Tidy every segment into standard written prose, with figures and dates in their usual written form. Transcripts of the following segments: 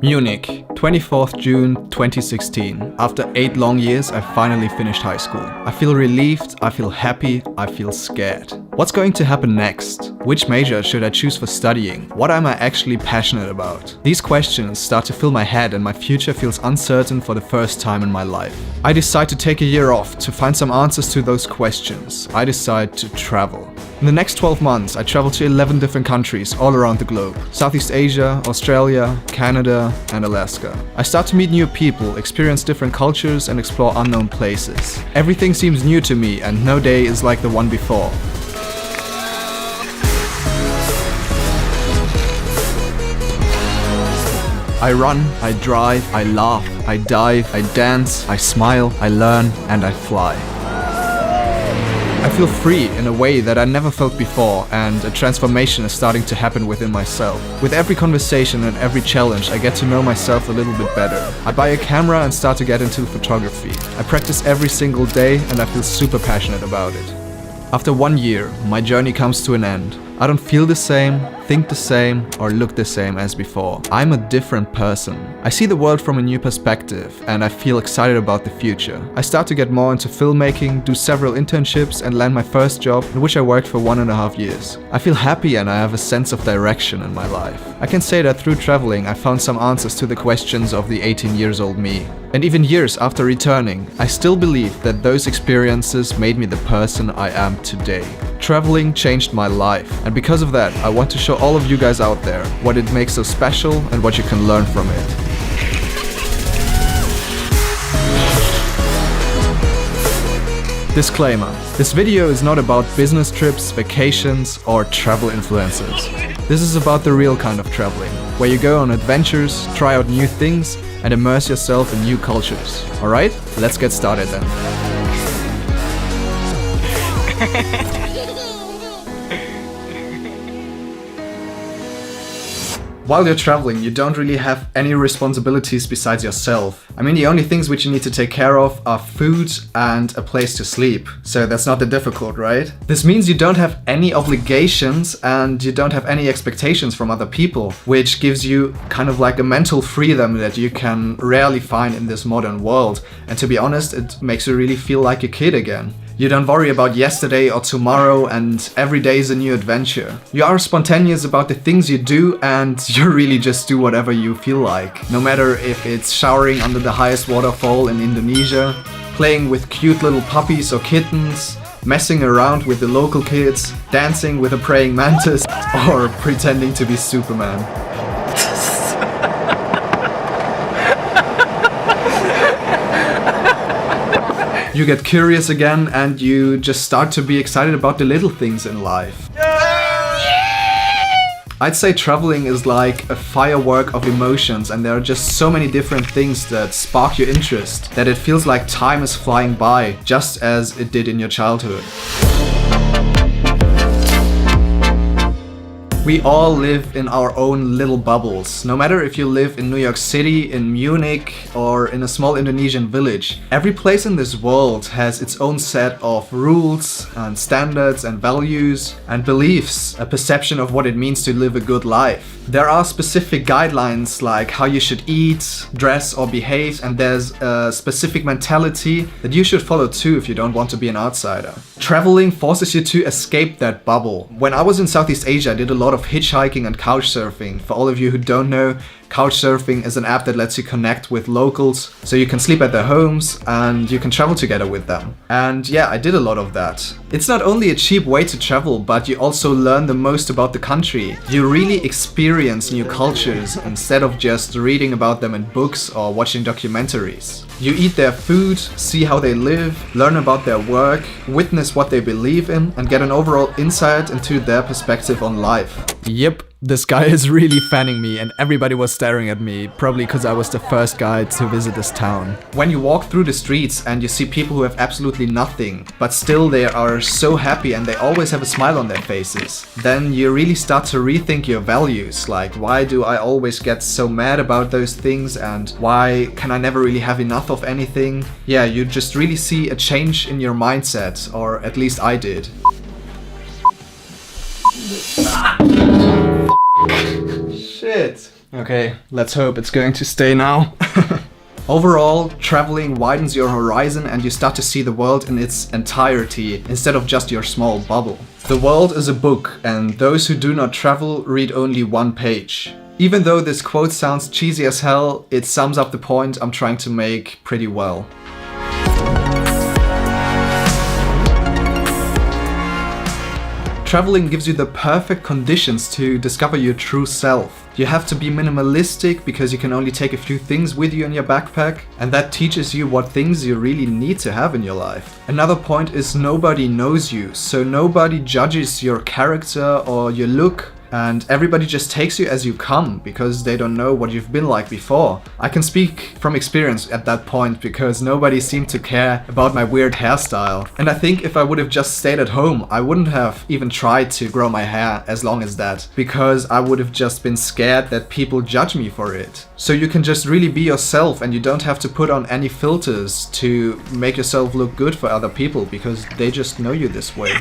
Munich, 24th June 2016. After 8 long years, I finally finished high school. I feel relieved, I feel happy, I feel scared. What's going to happen next? Which major should I choose for studying? What am I actually passionate about? These questions start to fill my head and my future feels uncertain for the first time in my life. I decide to take a year off to find some answers to those questions. I decide to travel. In the next 12 months, I travel to 11 different countries all around the globe. Southeast Asia, Australia, Canada, and Alaska. I start to meet new people, experience different cultures, and explore unknown places. Everything seems new to me, and no day is like the one before. I run, I drive, I laugh, I dive, I dance, I smile, I learn, and I fly. I feel free in a way that I never felt before, and a transformation is starting to happen within myself. With every conversation and every challenge, I get to know myself a little bit better. I buy a camera and start to get into photography. I practice every single day and I feel super passionate about it. After 1 year, my journey comes to an end. I don't feel the same, think the same, or look the same as before. I'm a different person. I see the world from a new perspective, and I feel excited about the future. I start to get more into filmmaking, do several internships, and land my first job, in which I worked for 1.5 years. I feel happy and I have a sense of direction in my life. I can say that through traveling, I found some answers to the questions of the 18-year-old me. And even years after returning, I still believe that those experiences made me the person I am today. Traveling changed my life, and because of that, I want to show all of you guys out there what it makes so special and what you can learn from it. Disclaimer: this video is not about business trips, vacations, or travel influencers. This is about the real kind of traveling, where you go on adventures, try out new things, and immerse yourself in new cultures. Alright, let's get started then. While you're traveling, you don't really have any responsibilities besides yourself. I mean, the only things which you need to take care of are food and a place to sleep. So that's not that difficult, right? This means you don't have any obligations and you don't have any expectations from other people, which gives you kind of like a mental freedom that you can rarely find in this modern world. And to be honest, it makes you really feel like a kid again. You don't worry about yesterday or tomorrow, and every day is a new adventure. You are spontaneous about the things you do, and you really just do whatever you feel like. No matter if it's showering under the highest waterfall in Indonesia, playing with cute little puppies or kittens, messing around with the local kids, dancing with a praying mantis, or pretending to be Superman. You get curious again and you just start to be excited about the little things in life. I'd say traveling is like a firework of emotions, and there are just so many different things that spark your interest that it feels like time is flying by, just as it did in your childhood. We all live in our own little bubbles. No matter if you live in New York City, in Munich, or in a small Indonesian village, every place in this world has its own set of rules and standards and values and beliefs, a perception of what it means to live a good life. There are specific guidelines like how you should eat, dress, or behave, and there's a specific mentality that you should follow too if you don't want to be an outsider. Traveling forces you to escape that bubble. When I was in Southeast Asia, I did a lot of hitchhiking and couch surfing. For all of you who don't know, couch surfing is an app that lets you connect with locals, so you can sleep at their homes and you can travel together with them. And yeah, I did a lot of that. It's not only a cheap way to travel, but you also learn the most about the country. You really experience new cultures instead of just reading about them in books or watching documentaries. You eat their food, see how they live, learn about their work, witness what they believe in, and get an overall insight into their perspective on life. Yep. This guy is really fanning me and everybody was staring at me, probably because I was the first guy to visit this town. When you walk through the streets and you see people who have absolutely nothing, but still they are so happy and they always have a smile on their faces, then you really start to rethink your values, like why do I always get so mad about those things and why can I never really have enough of anything? Yeah, you just really see a change in your mindset, or at least I did. Shit. Okay, let's hope it's going to stay now. Overall, traveling widens your horizon and you start to see the world in its entirety instead of just your small bubble. The world is a book, and those who do not travel read only one page. Even though this quote sounds cheesy as hell, it sums up the point I'm trying to make pretty well. Traveling gives you the perfect conditions to discover your true self. You have to be minimalistic because you can only take a few things with you in your backpack, and that teaches you what things you really need to have in your life. Another point is nobody knows you, so nobody judges your character or your look. And everybody just takes you as you come because they don't know what you've been like before. I can speak from experience at that point because nobody seemed to care about my weird hairstyle. And I think if I would have just stayed at home, I wouldn't have even tried to grow my hair as long as that, because I would have just been scared that people judge me for it. So you can just really be yourself and you don't have to put on any filters to make yourself look good for other people because they just know you this way.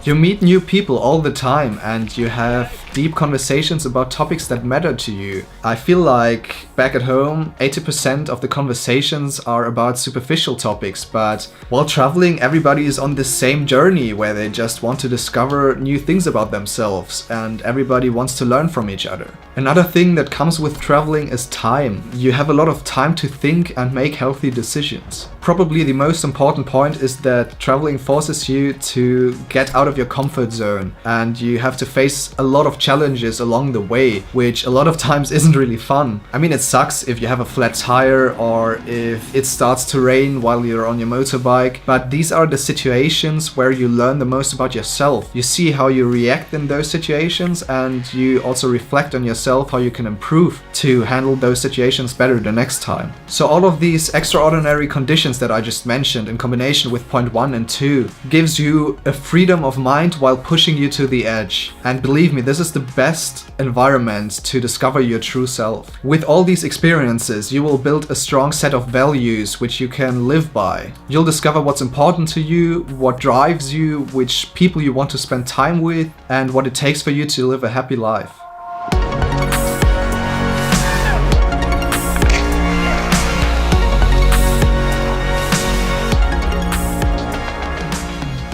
You meet new people all the time and you have deep conversations about topics that matter to you. I feel like back at home, 80% of the conversations are about superficial topics, but while traveling, everybody is on this same journey where they just want to discover new things about themselves and everybody wants to learn from each other. Another thing that comes with traveling is time. You have a lot of time to think and make healthy decisions. Probably the most important point is that traveling forces you to get out of your comfort zone and you have to face a lot of challenges along the way, which a lot of times isn't really fun. I mean, it sucks if you have a flat tire or if it starts to rain while you're on your motorbike, but these are the situations where you learn the most about yourself. You see how you react in those situations and you also reflect on yourself, how you can improve to handle those situations better the next time. So all of these extraordinary conditions that I just mentioned in combination with point 1 and 2 gives you a freedom of mind while pushing you to the edge. And believe me, this is the best environment to discover your true self. With all these experiences, you will build a strong set of values which you can live by. You'll discover what's important to you, what drives you, which people you want to spend time with, and what it takes for you to live a happy life.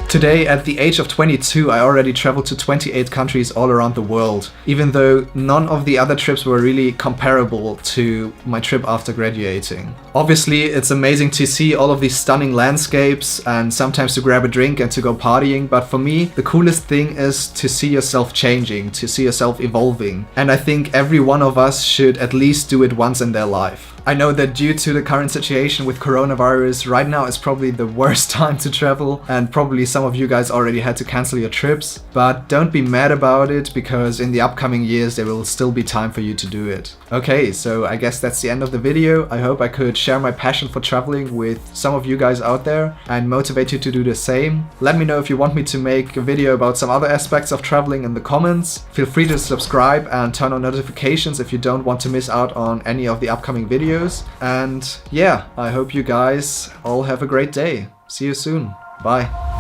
Today, at the age of 22, I already traveled to 28 countries all around the world, even though none of the other trips were really comparable to my trip after graduating. Obviously, it's amazing to see all of these stunning landscapes and sometimes to grab a drink and to go partying, but for me, the coolest thing is to see yourself changing, to see yourself evolving. And I think every one of us should at least do it once in their life. I know that due to the current situation with coronavirus, right now is probably the worst time to travel, and probably some of you guys already had to cancel your trips, but don't be mad about it because in the upcoming years there will still be time for you to do it. Okay, so I guess that's the end of the video. I hope I could share my passion for traveling with some of you guys out there and motivate you to do the same. Let me know if you want me to make a video about some other aspects of traveling in the comments. Feel free to subscribe and turn on notifications if you don't want to miss out on any of the upcoming videos. And yeah, I hope you guys all have a great day. See you soon. Bye.